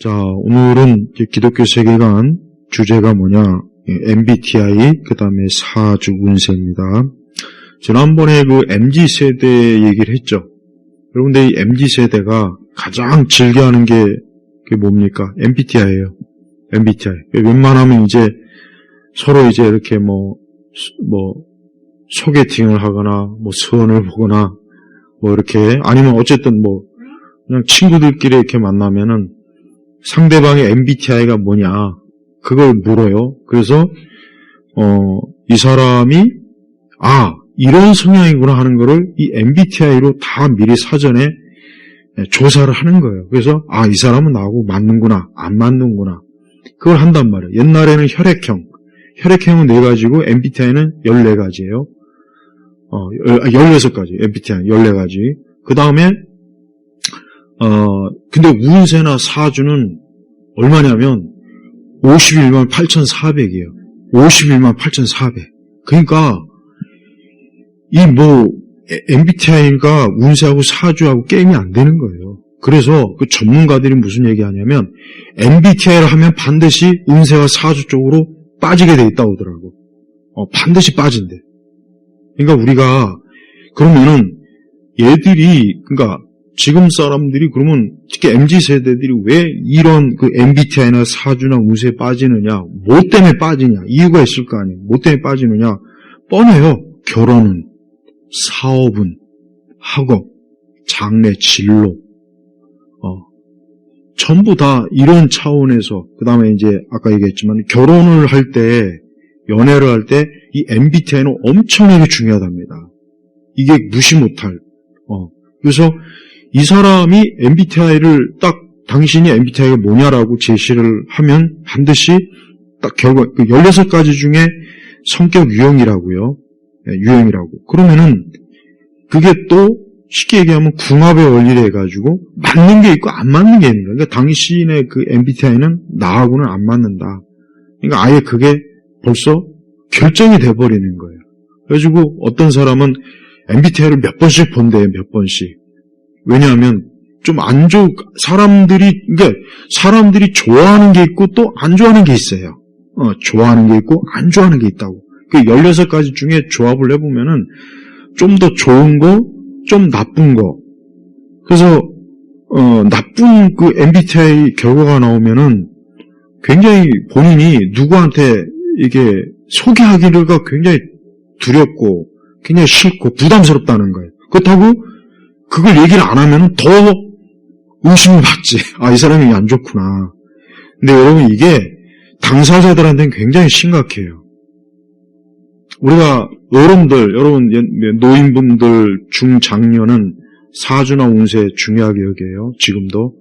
자, 오늘은 기독교 세계관 주제가 뭐냐? MBTI, 그 다음에 사주 운세입니다. 지난번에 그 MZ세대 얘기를 했죠. 여러분들 이 MZ세대가 가장 즐겨하는 게 그게 뭡니까? MBTI예요. MBTI. 웬만하면 이제 서로 이제 이렇게 소개팅을 하거나, 선을 보거나, 이렇게, 아니면 어쨌든 그냥 친구들끼리 이렇게 만나면은 상대방의 MBTI가 뭐냐, 그걸 물어요. 그래서, 이 사람이, 이런 성향이구나 하는 거를 이 MBTI로 다 미리 사전에 조사를 하는 거예요. 그래서, 이 사람은 나하고 맞는구나, 안 맞는구나. 그걸 한단 말이에요. 옛날에는 혈액형은 4가지고 MBTI는 14가지예요. 16가지, MBTI 14가지. 그 다음에, 근데 운세나 사주는 얼마냐면 51만 8,400이에요. 51만 8,400. 그러니까, MBTI가 운세하고 사주하고 게임이 안 되는 거예요. 그래서 그 전문가들이 무슨 얘기 하냐면, MBTI를 하면 반드시 운세와 사주 쪽으로 빠지게 돼 있다고 하더라고. 반드시 빠진대. 그러니까 우리가, 그러면은, 그러니까 지금 사람들이 그러면, 특히 MZ세대들이 왜 이런 그 MBTI나 사주나 운세에 빠지느냐, 뭐 때문에 빠지냐, 이유가 있을 거 아니에요. 뭐 때문에 빠지느냐, 뻔해요. 결혼은, 사업은, 학업, 장래, 진로, 전부 다 이런 차원에서, 그 다음에 이제 아까 얘기했지만 결혼을 할 때, 연애를 할 때 이 MBTI는 엄청나게 중요하답니다. 이게 무시 못할. 그래서 이 사람이 MBTI를 딱 당신이 MBTI가 뭐냐라고 제시를 하면 반드시 딱 결과 16가지 중에 성격 유형이라고요. 유형이라고. 그러면은 그게 또 쉽게 얘기하면 궁합의 원리를 해가지고 맞는 게 있고 안 맞는 게 있는 거예요. 그러니까 당신의 그 MBTI는 나하고는 안 맞는다. 그러니까 아예 그게 벌써 결정이 돼버리는 거예요. 그래가지고 어떤 사람은 MBTI를 몇 번씩 본대요. 몇 번씩. 왜냐하면 좀 사람들이 좋아하는 게 있고 또 안 좋아하는 게 있어요. 좋아하는 게 있고 안 좋아하는 게 있다고. 그 16가지 중에 조합을 해보면은 좀 더 좋은 거, 좀 나쁜 거. 그래서, 나쁜 그 MBTI 결과가 나오면은 굉장히 본인이 누구한테 이게 소개하기가 굉장히 두렵고 굉장히 싫고 부담스럽다는 거예요. 그렇다고 그걸 얘기를 안 하면은 더 의심을 받지. 이 사람이 안 좋구나. 근데 여러분 이게 당사자들한테는 굉장히 심각해요. 우리가 여러분 노인분들 중장년은 사주나 운세 중요하게 여겨요. 지금도.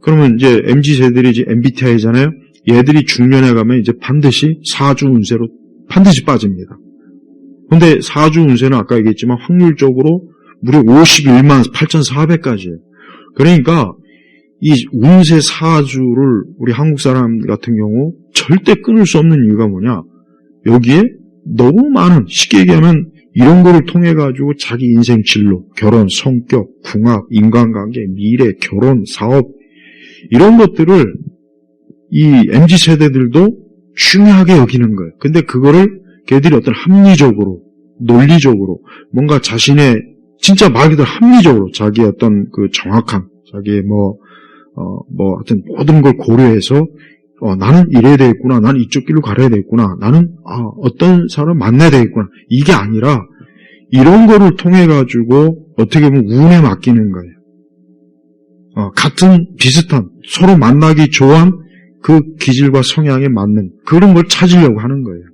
그러면 이제 MZ세들이 이제 MBTI잖아요. 얘들이 중년에 가면 이제 반드시 사주 운세로 반드시 빠집니다. 근데 사주 운세는 아까 얘기했지만 확률적으로 무려 51만 8,400까지예요. 그러니까 이 운세 사주를 우리 한국 사람 같은 경우 절대 끊을 수 없는 이유가 뭐냐? 여기에 너무 많은, 쉽게 얘기하면 이런 거를 통해 가지고 자기 인생 진로, 결혼, 성격, 궁합, 인간관계, 미래, 결혼, 사업 이런 것들을 이 MZ세대들도 중요하게 여기는 거예요. 근데 그거를 걔들이 어떤 합리적으로, 논리적으로 뭔가 자신의 진짜 말 그대로 합리적으로 자기의 어떤 그 정확함, 자기의 하여튼 모든 걸 고려해서 나는 이래야 되겠구나. 나는 이쪽 길로 가야 되겠구나. 나는 어떤 사람을 만나야 되겠구나. 이게 아니라 이런 거를 통해 가지고 어떻게 보면 운에 맡기는 거예요. 같은 비슷한 서로 만나기 좋은 그 기질과 성향에 맞는 그런 걸 찾으려고 하는 거예요.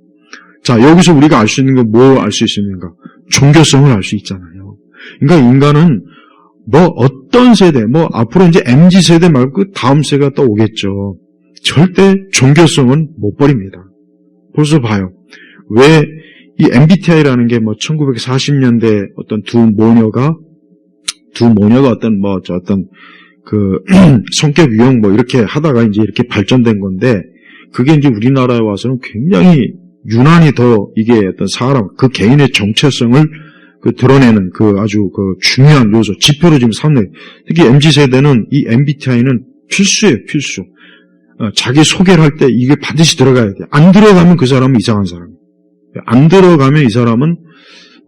자, 여기서 우리가 알 수 있는 건 뭐 알 수 있습니까? 종교성을 알 수 있잖아요. 그러니까 인간은 어떤 세대, 앞으로 이제 MZ세대 말고 그 다음 세대가 또 오겠죠. 절대 종교성은 못 버립니다. 벌써 봐요. 왜 이 MBTI라는 게 1940년대 어떤 두 모녀가 어떤 그 성격 유형 이렇게 하다가 이제 이렇게 발전된 건데 그게 이제 우리나라에 와서는 굉장히 유난히 더 이게 어떤 사람 그 개인의 정체성을 드러내는 아주 중요한 요소 지표로 지금 삼는 특히 MZ세대는 이 MBTI는 필수예요, 필수. 자기 소개를 할 때 이게 반드시 들어가야 돼. 안 들어가면 그 사람은 이상한 사람이에요. 안 들어가면 이 사람은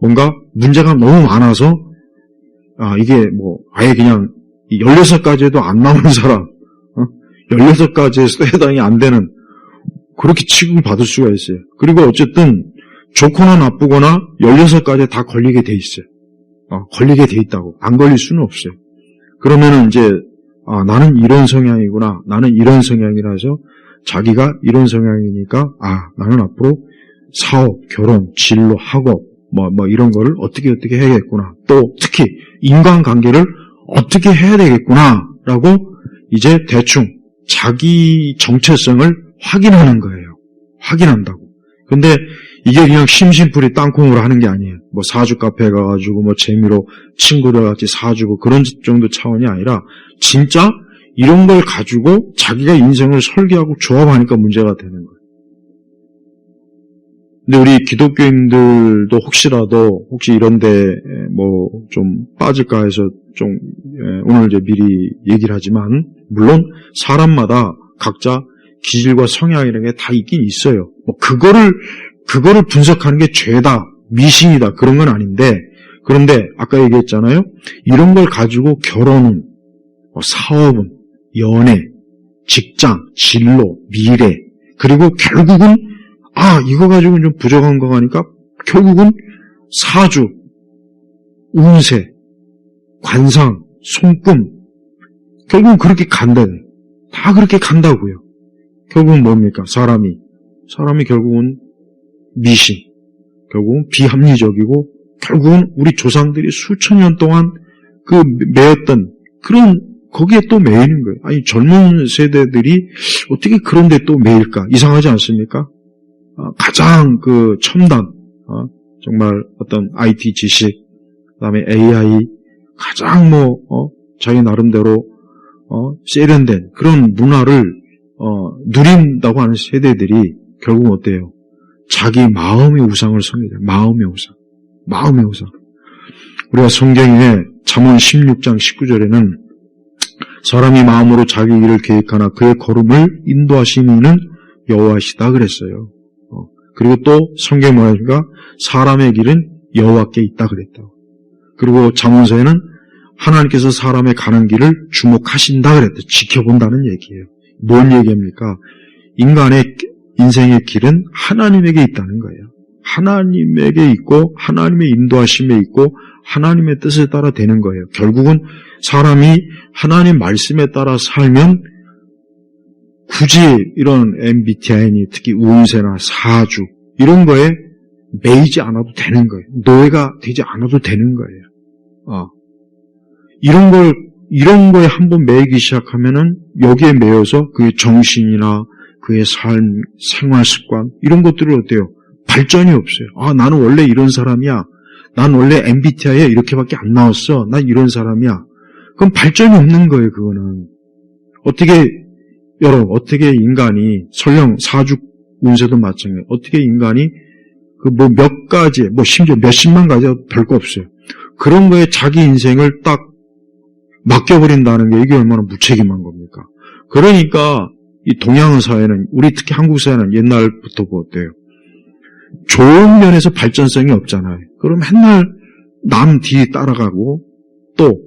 뭔가 문제가 너무 많아서 이게 뭐 아예 그냥 16가지에도 안 나오는 사람, 16가지에서도 해당이 안 되는 그렇게 취급받을 수가 있어요. 그리고 어쨌든 좋거나 나쁘거나 16가지에 다 걸리게 돼 있어요. 걸리게 돼 있다고. 안 걸릴 수는 없어요. 그러면은 이제 나는 이런 성향이구나. 나는 이런 성향이라서 자기가 이런 성향이니까 나는 앞으로 사업, 결혼, 진로, 학업 뭐 이런 거를 어떻게 해야겠구나. 또 특히 인간관계를 어떻게 해야 되겠구나라고 이제 대충 자기 정체성을 확인하는 거예요. 확인한다고. 근데 이게 그냥 심심풀이 땅콩으로 하는 게 아니에요. 뭐 사주 카페 가가지고 뭐 재미로 친구들 같이 사주고 그런 정도 차원이 아니라 진짜 이런 걸 가지고 자기가 인생을 설계하고 조합하니까 문제가 되는 거예요. 근데 우리 기독교인들도 혹시 이런데 뭐 좀 빠질까 해서 좀 오늘 이제 미리 얘기를 하지만 물론 사람마다 각자 기질과 성향이라는 게 다 있긴 있어요. 뭐 그거를 분석하는 게 죄다, 미신이다 그런 건 아닌데 그런데 아까 얘기했잖아요. 이런 걸 가지고 결혼은, 사업은, 연애, 직장, 진로, 미래 그리고 결국은 이거 가지고는 좀 부족한 거 하니까 결국은 사주, 운세, 관상, 손금 결국은 그렇게 간다네. 다 그렇게 간다고요. 결국은 뭡니까? 사람이 결국은 미신, 결국은 비합리적이고 결국은 우리 조상들이 수천 년 동안 그 매였던 그런 거기에 또 매이는 거예요. 아니 젊은 세대들이 어떻게 그런 데 또 매일까? 이상하지 않습니까? 가장 그 첨단, 정말 어떤 IT 지식, 그다음에 AI, 가장 자기 나름대로 세련된 그런 문화를 누린다고 하는 세대들이 결국 어때요? 자기 마음의 우상을 섬기게 돼요. 마음의 우상. 우리가 성경에 잠언 16장 19절에는 사람이 마음으로 자기 일을 계획하나 그의 걸음을 인도하시는 이는 여호와시다 그랬어요. 그리고 또 성경에 뭐라니까 사람의 길은 여호와께 있다 그랬다고. 그리고 잠언서에는 하나님께서 사람의 가는 길을 주목하신다 그랬다. 지켜본다는 얘기예요. 뭔 얘기입니까? 인간의 인생의 길은 하나님에게 있다는 거예요. 하나님에게 있고 하나님의 인도하심에 있고 하나님의 뜻에 따라 되는 거예요. 결국은 사람이 하나님 말씀에 따라 살면 굳이 이런 MBTI니 특히 운세나 사주 이런 거에 매이지 않아도 되는 거예요. 노예가 되지 않아도 되는 거예요. 이런 거에 한번 매이기 시작하면은 여기에 매여서 그의 정신이나 그의 삶, 생활 습관 이런 것들을 어때요? 발전이 없어요. 나는 원래 이런 사람이야. 난 원래 MBTI에 이렇게밖에 안 나왔어. 난 이런 사람이야. 그럼 발전이 없는 거예요, 그거는. 여러분, 어떻게 인간이, 설령 사주 운세도 마찬가지예요. 어떻게 인간이 몇 가지, 심지어 몇십만 가지가 별거 없어요. 그런 거에 자기 인생을 딱 맡겨버린다는 게 이게 얼마나 무책임한 겁니까? 그러니까 이 동양 사회는, 우리 특히 한국 사회는 옛날부터 어때요? 좋은 면에서 발전성이 없잖아요. 그럼 맨날 남 뒤 따라가고 또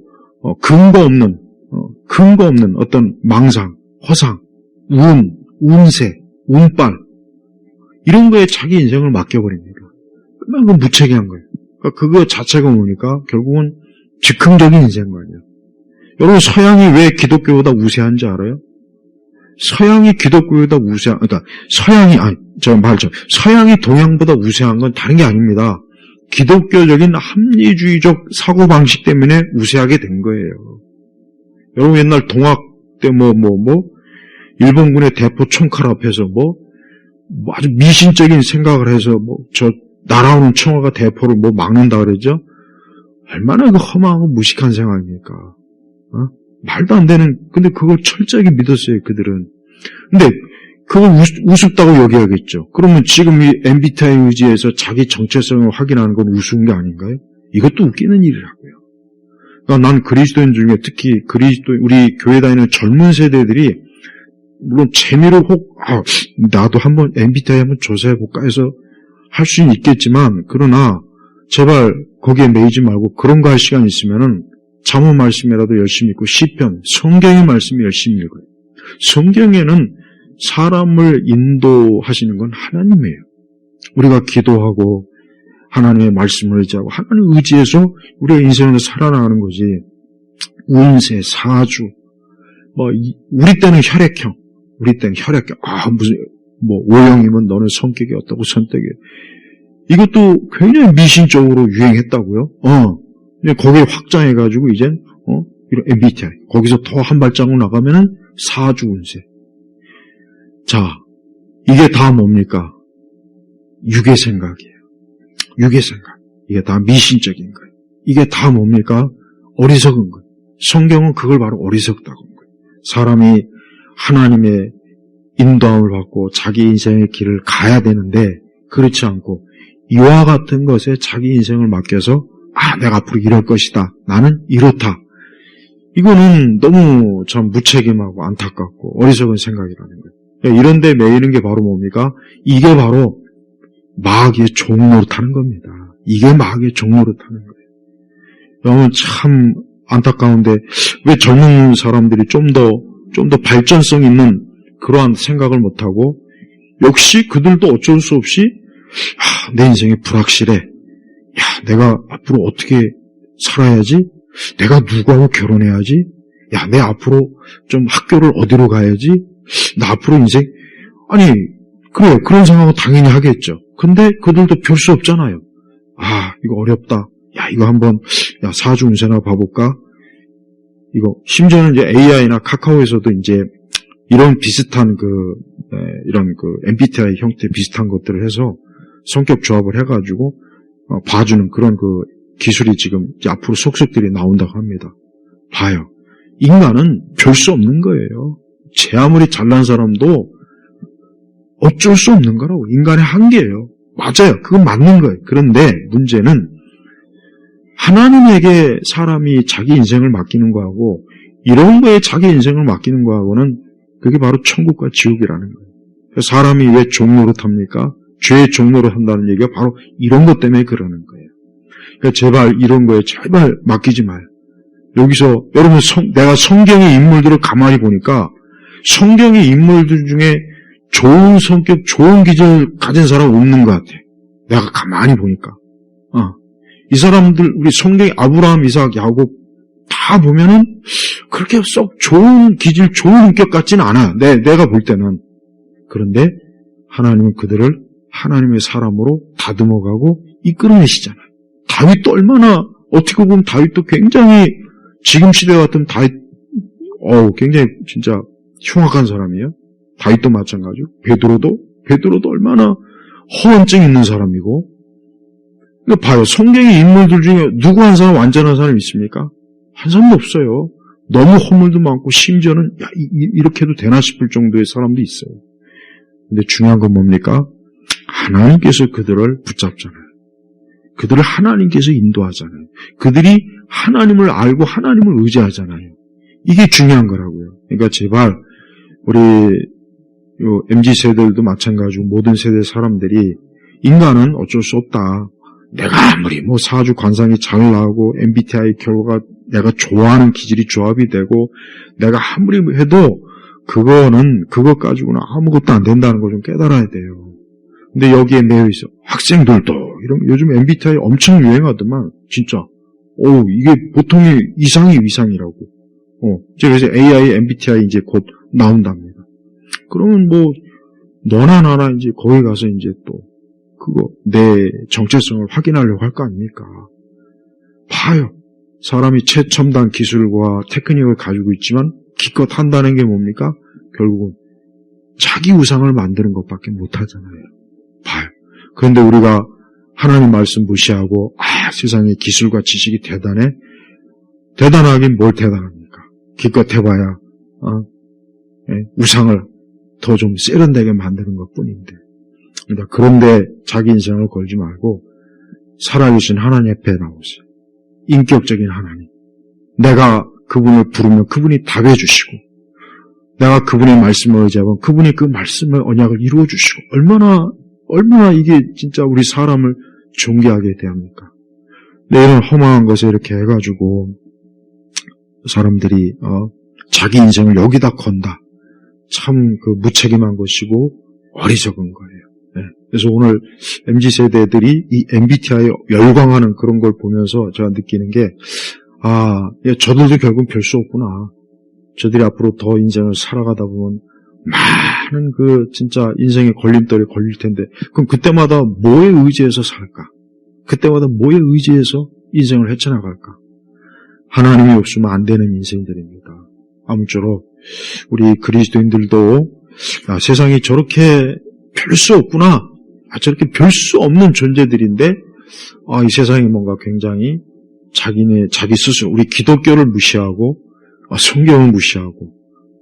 근거 없는 어떤 망상, 허상, 운세, 운빨 이런 거에 자기 인생을 맡겨버립니다. 그러면 그건 무책임한 거예요. 그러니까 그거 자체가 뭡니까? 결국은 즉흥적인 인생인 거예요. 여러분 서양이 왜 기독교보다 우세한지 알아요? 서양이 기독교보다 그러니까 서양이 동양보다 우세한 건 다른 게 아닙니다. 기독교적인 합리주의적 사고방식 때문에 우세하게 된 거예요. 여러분 옛날 동학 때 일본군의 대포 총칼 앞에서 아주 미신적인 생각을 해서 날아오는 총알과 대포를 막는다 그러죠? 얼마나 험하고 무식한 생각입니까? 말도 안 되는, 근데 그걸 철저하게 믿었어요, 그들은. 근데 그걸 우습다고 여겨야겠죠. 그러면 지금 이 MBTI 의지에서 자기 정체성을 확인하는 건 우스운 게 아닌가요? 이것도 웃기는 일이라고요. 그러니까 난 그리스도인 중에 특히 우리 교회 다니는 젊은 세대들이 물론 재미로 나도 한번 MBTI 한번 조사해볼까 해서 할 수는 있겠지만, 그러나 제발 거기에 매이지 말고 그런 거 할 시간 있으면은 잠언 말씀이라도 열심히 읽고 시편, 성경의 말씀이 열심히 읽어요. 성경에는 사람을 인도하시는 건 하나님이에요. 우리가 기도하고 하나님의 말씀을 의지하고 하나님을 의지해서 우리의 인생을 살아나가는 거지. 운세, 사주, 우리 때는 혈액형, 무슨 O형이면 너는 성격이 어떻고 선택이. 이것도 굉장히 미신적으로 유행했다고요. 거기에 확장해가지고 이젠 이런 MBTI 거기서 더 한 발자국 나가면은 사주 운세. 자, 이게 다 뭡니까? 육의 생각이에요. 육의 생각. 이게 다 미신적인 거예요. 이게 다 뭡니까? 어리석은 거예요. 성경은 그걸 바로 어리석다고 한 거예요. 사람이 하나님의 인도함을 받고 자기 인생의 길을 가야 되는데 그렇지 않고 이와 같은 것에 자기 인생을 맡겨서 내가 앞으로 이럴 것이다. 나는 이렇다. 이거는 너무 참 무책임하고 안타깝고 어리석은 생각이라는 거예요. 이런 데 매이는 게 바로 뭡니까? 이게 바로 마귀의 종노릇하는 겁니다. 이게 마귀의 종노릇하는 거예요. 여러분 참 안타까운데 왜 젊은 사람들이 좀 더 발전성 있는 그러한 생각을 못하고 역시 그들도 어쩔 수 없이 내 인생이 불확실해. 내가 앞으로 어떻게 살아야지? 내가 누구하고 결혼해야지? 내 앞으로 좀 학교를 어디로 가야지? 나 앞으로 인생 그래요. 그런 생각은 당연히 하겠죠. 근데 그들도 별 수 없잖아요. 이거 어렵다. 이거 한번 사주 운세나 봐볼까? 이거 심지어는 이제 AI나 카카오에서도 이제 이런 비슷한 이런 MBTI 형태 비슷한 것들을 해서 성격 조합을 해가지고 봐주는 그런 기술이 지금 이제 앞으로 속속들이 나온다고 합니다. 봐요. 인간은 별 수 없는 거예요. 제 아무리 잘난 사람도 어쩔 수 없는 거라고. 인간의 한계예요. 맞아요. 그건 맞는 거예요. 그런데 문제는 하나님에게 사람이 자기 인생을 맡기는 거하고 이런 거에 자기 인생을 맡기는 거하고는 그게 바로 천국과 지옥이라는 거예요. 사람이 왜 종노릇합니까? 죄의 종노릇 한다는 얘기가 바로 이런 것 때문에 그러는 거예요. 그러니까 제발 이런 거에 제발 맡기지 마요. 여기서 여러분 내가 성경의 인물들을 가만히 보니까 성경의 인물들 중에 좋은 성격, 좋은 기질을 가진 사람 없는 것 같아요. 내가 가만히 보니까. 이 사람들 우리 성경의 아브라함, 이삭, 야곱 다 보면은 그렇게 썩 좋은 기질, 좋은 인격 같지는 않아요. 내가 볼 때는. 그런데 하나님은 그들을 하나님의 사람으로 다듬어가고 이끌어내시잖아요. 다윗도 얼마나 어떻게 보면 다윗도 굉장히 지금 시대 같은 다윗 굉장히 진짜 흉악한 사람이에요. 다윗도 마찬가지고 베드로도 얼마나 허언증 있는 사람이고. 그러니까 봐요. 성경의 인물들 중에 누구 한 사람 완전한 사람이 있습니까? 한 사람도 없어요. 너무 허물도 많고 심지어는 이렇게 해도 되나 싶을 정도의 사람도 있어요. 근데 중요한 건 뭡니까? 하나님께서 그들을 붙잡잖아요. 그들을 하나님께서 인도하잖아요. 그들이 하나님을 알고 하나님을 의지하잖아요. 이게 중요한 거라고요. 그러니까 제발 우리 MZ세대들도 마찬가지고 모든 세대 사람들이 인간은 어쩔 수 없다. 내가 아무리 사주 관상이 잘 나오고 MBTI 결과가 내가 좋아하는 기질이 조합이 되고 내가 아무리 해도 그것 가지고는 아무것도 안 된다는 걸 좀 깨달아야 돼요. 근데 여기에 매여 있어. 학생들도 요즘 MBTI 엄청 유행하더만 진짜. 이게 보통의 이상이 위상이라고. 그래서 AI MBTI 이제 곧 나온답니다. 그러면 너나 나나 이제 거기 가서 이제 또 내 정체성을 확인하려고 할 거 아닙니까? 봐요. 사람이 최첨단 기술과 테크닉을 가지고 있지만 기껏 한다는 게 뭡니까? 결국은 자기 우상을 만드는 것밖에 못하잖아요. 봐요. 그런데 우리가 하나님 말씀 무시하고 세상에 기술과 지식이 대단해? 대단하긴 뭘 대단합니까? 기껏 해봐야 우상을 더 좀 세련되게 만드는 것뿐인데. 그런데 자기 인생을 걸지 말고 살아계신 하나님 앞에 나오세요. 인격적인 하나님. 내가 그분을 부르면 그분이 답해 주시고 내가 그분의 말씀을 의지하면 그분이 그 말씀의 언약을 이루어 주시고 얼마나 이게 진짜 우리 사람을 존귀하게 대합니까? 네, 이런 허망한 것에 이렇게 해가지고 사람들이 자기 인생을 여기다 건다. 참 그 무책임한 것이고 어리석은 거예요. 네. 그래서 오늘 MZ세대들이 이 MBTI에 열광하는 그런 걸 보면서 제가 느끼는 게 저들도 결국 별 수 없구나. 저들이 앞으로 더 인생을 살아가다 보면 많은 그 진짜 인생의 걸림돌이 걸릴 텐데 그럼 그때마다 뭐에 의지해서 살까? 그때마다 뭐에 의지해서 인생을 헤쳐나갈까? 하나님이 없으면 안 되는 인생들입니다. 아무쪼록 우리 그리스도인들도 세상이 저렇게 별 수 없구나. 저렇게 별 수 없는 존재들인데 이 세상이 뭔가 굉장히 자기 스스로 우리 기독교를 무시하고 성경을 무시하고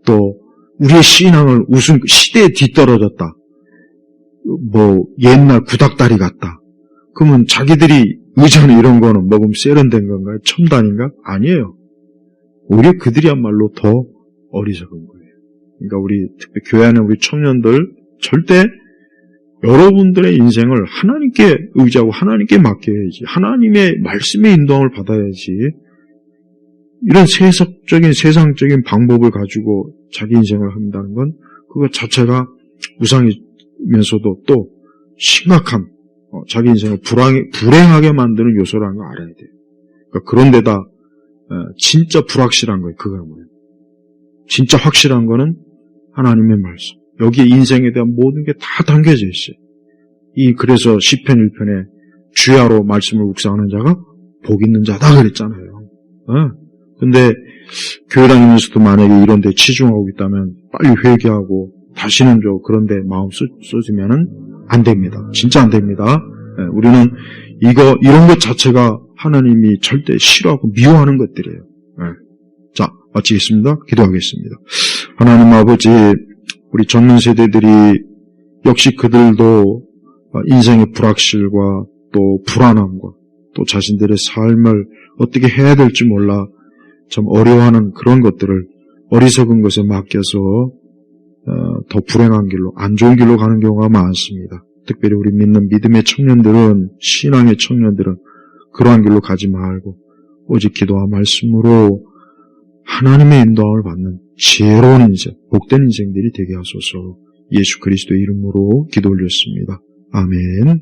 또 우리의 신앙을 시대에 뒤떨어졌다. 옛날 구닥다리 같다. 그러면 자기들이 의자는 이런 거는 먹으면 세련된 건가요? 첨단인가? 아니에요. 오히려 그들이야말로 더 어리석은 거예요. 그러니까 우리 특히 교회 안에 우리 청년들 절대 여러분들의 인생을 하나님께 의지하고 하나님께 맡겨야지. 하나님의 말씀의 인도함을 받아야지. 이런 세상적인 방법을 가지고 자기 인생을 한다는 건 그거 자체가 우상이면서도 또 심각한 자기 인생을 불행하게 만드는 요소라는 걸 알아야 돼요. 그러니까 그런 데다 진짜 불확실한 거예요. 그거는 뭐예요? 진짜 확실한 거는 하나님의 말씀. 여기에 인생에 대한 모든 게 다 담겨져 있어요. 그래서 시편 1편에 주야로 말씀을 묵상하는 자가 복 있는 자다 그랬잖아요. 근데 교회 다니면서도 만약에 이런 데 치중하고 있다면 빨리 회개하고 다시는 그런 데 마음 쏟으면은 안 됩니다. 진짜 안 됩니다. 우리는 이런 것 자체가 하나님이 절대 싫어하고 미워하는 것들이에요. 자, 마치겠습니다. 기도하겠습니다. 하나님 아버지, 우리 젊은 세대들이 역시 그들도 인생의 불확실과 또 불안함과 또 자신들의 삶을 어떻게 해야 될지 몰라 참 어려워하는 그런 것들을 어리석은 것에 맡겨서 더 불행한 길로, 안 좋은 길로 가는 경우가 많습니다. 특별히 우리 믿는 믿음의 청년들은, 신앙의 청년들은 그러한 길로 가지 말고 오직 기도와 말씀으로 하나님의 인도함을 받는 지혜로운 인생, 복된 인생들이 되게 하소서. 예수 그리스도의 이름으로 기도 올렸습니다. 아멘.